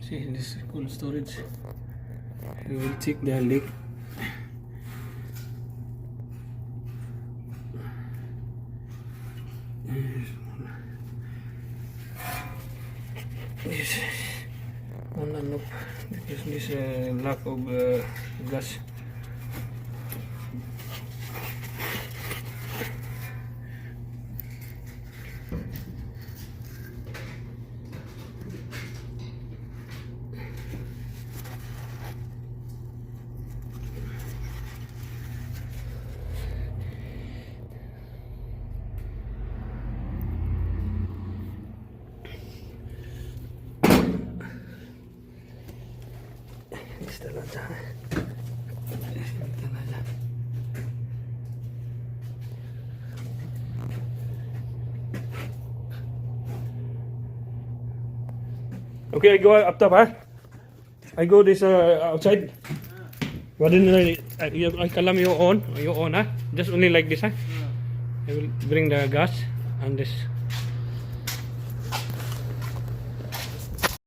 See, this cold storage. We will check the leak. This one and up because this lack of gas. Install aja. Install aja. Okay, I go up top, huh? I go this outside. What didn't I kalam you on, huh? Just only like this, huh? I will bring the gas and this.